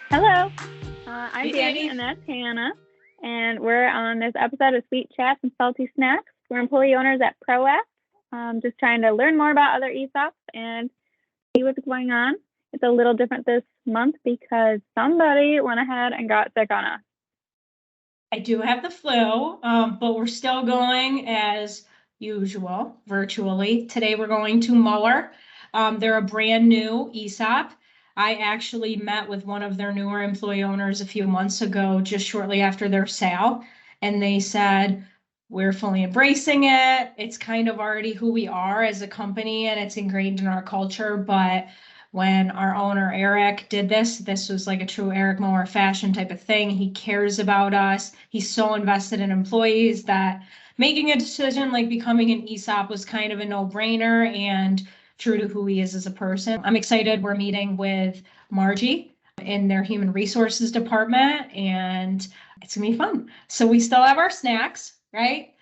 Hello, I'm Hey, Dani, and Dani. that's Hannah, and we're on this episode of Sweet Chats and Salty Snacks. We're employee owners at ProAct, just trying to learn more about other ESOPs and see what's going on. It's a little different this month because somebody went ahead and got sick on us. I do have the flu, but we're still going as usual, virtually. Today we're going to Mower. They're a brand new ESOP. I actually met with one of their newer employee owners a few months ago, just shortly after their sale, and they said, we're fully embracing it. It's kind of already who we are as a company and it's ingrained in our culture, but when our owner Eric did this was like a true Eric Mower fashion type of thing. He cares about us. He's so invested in employees that making a decision like becoming an ESOP was kind of a no-brainer and true to who he is as a person. I'm excited. We're meeting with Margie in their human resources department, and it's gonna be fun. So we still have our snacks, right?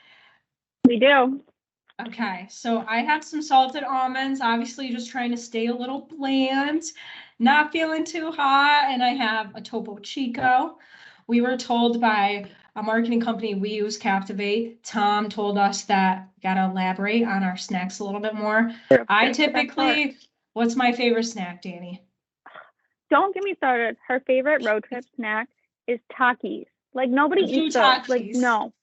We do. Okay, so I have some salted almonds, obviously just trying to stay a little bland, not feeling too hot, and I have a Topo Chico. We were told by a marketing company we use, Captivate. Tom told us that we gotta elaborate on our snacks a little bit more. I That's the best part. what's my favorite snack, Dani? Don't get me started. Her favorite road trip snack is Takis. Like nobody Let's do eats those. Like Takis. no,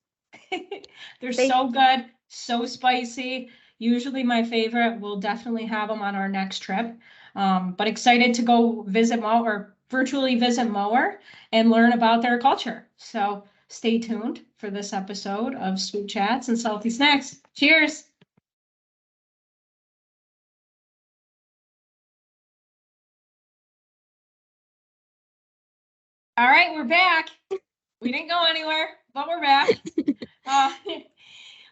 They're they. so good, so spicy. Usually my favorite. We'll definitely have them on our next trip. But excited to go visit Mower or virtually visit Mower and learn about their culture. So stay tuned for this episode of Sweet Chats and Salty Snacks. Cheers. All right, we're back. We didn't go anywhere, but we're back. Uh,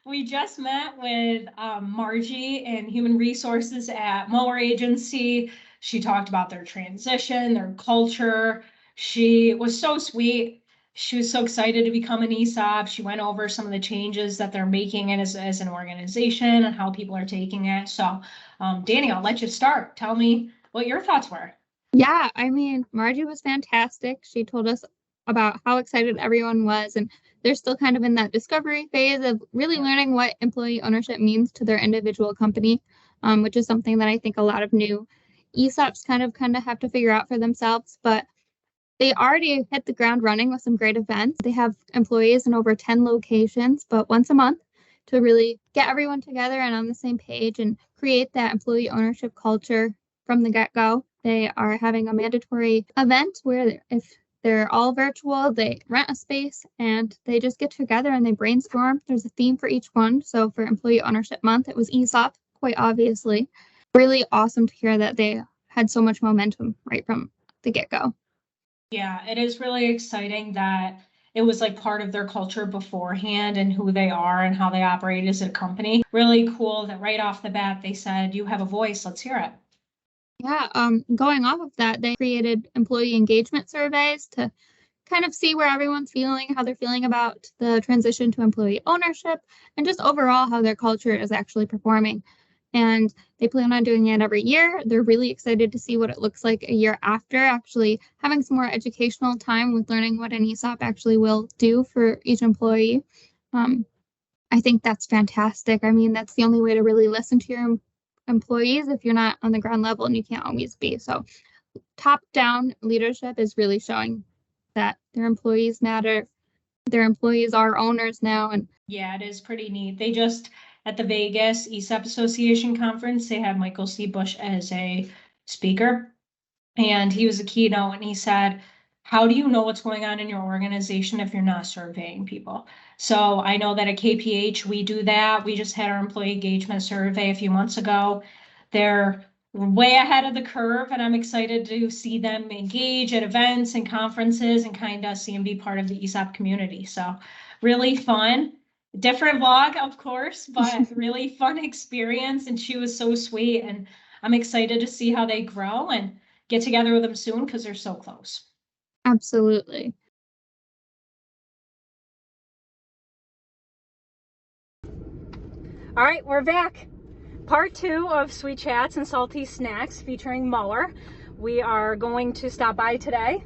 we just met with Margie in Human Resources at Mower Agency. She talked about their transition, their culture. She was so sweet. She was so excited to become an ESOP. She went over some of the changes that they're making as an organization and how people are taking it. So, Dani, I'll let you start. Tell me what your thoughts were. Yeah, Margie was fantastic. She told us about how excited everyone was, and they're still kind of in that discovery phase of really learning what employee ownership means to their individual company, which is something that I think a lot of new ESOPs kind of have to figure out for themselves. But they already hit the ground running with some great events. They have employees in over 10 locations, but once a month to really get everyone together and on the same page and create that employee ownership culture from the get-go. They are having a mandatory event where if they're all virtual, they rent a space and they just get together and they brainstorm. There's a theme for each one. So for Employee Ownership Month, it was ESOP, quite obviously. Really awesome to hear that they had so much momentum right from the get-go. Yeah, it is really exciting that it was like part of their culture beforehand and who they are and how they operate as a company. Really cool that right off the bat they said, you have a voice, let's hear it. Yeah, going off of that, they created employee engagement surveys to kind of see where everyone's feeling, how they're feeling about the transition to employee ownership, and just overall how their culture is actually performing. And they plan on doing it every year. They're really excited to see what it looks like a year after, actually having some more educational time with learning what an ESOP actually will do for each employee. Um, I think that's fantastic. I mean, that's the only way to really listen to your employees if you're not on the ground level, and you can't always be. So top down leadership is really showing that their employees matter. Their employees are owners now. And yeah, it is pretty neat. They just at the Vegas ESOP Association conference, they had Michael C. Bush as a speaker, and he was a keynote, and he said, how do you know what's going on in your organization if you're not surveying people? So I know that at KPH, we do that. We just had our employee engagement survey a few months ago. They're way ahead of the curve, and I'm excited to see them engage at events and conferences and kind of see them be part of the ESOP community. So really fun. Different vlog, of course, but really fun experience. And she was so sweet, and I'm excited to see how they grow and get together with them soon because they're so close. absolutely. All right, we're back. Part 2 of Sweet Chats and Salty Snacks featuring Mower. We are going to stop by today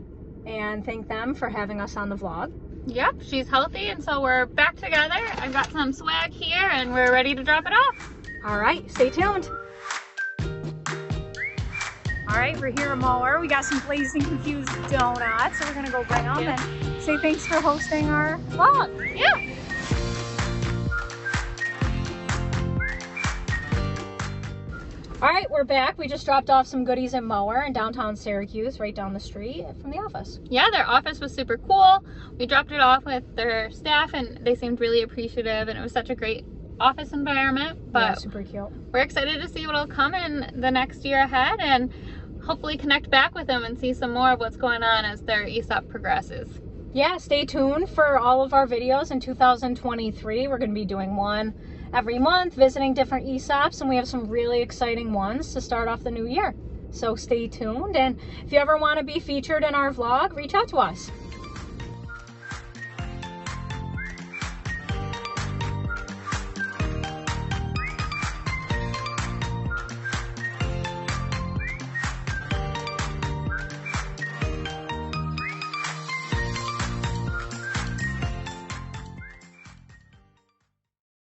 and thank them for having us on the vlog. Yep, she's healthy, and so we're back together. I've got some swag here, and we're ready to drop it off. All right, stay tuned. All right, we're here at Mower. We got some Blazing Confused donuts, so we're gonna go bring them and say thanks for hosting our vlog. Yeah. All right, we're back. We just dropped off some goodies at Mower in downtown Syracuse, right down the street from the office. Yeah, their office was super cool. We dropped it off with their staff, and they seemed really appreciative, and it was such a great office environment. But Yeah, super cute. we're excited to see what'll come in the next year ahead, and hopefully connect back with them and see some more of what's going on as their ESOP progresses. Yeah, stay tuned for all of our videos in 2023. We're going to be doing one every month, visiting different ESOPs, and we have some really exciting ones to start off the new year. So stay tuned, and if you ever want to be featured in our vlog, reach out to us.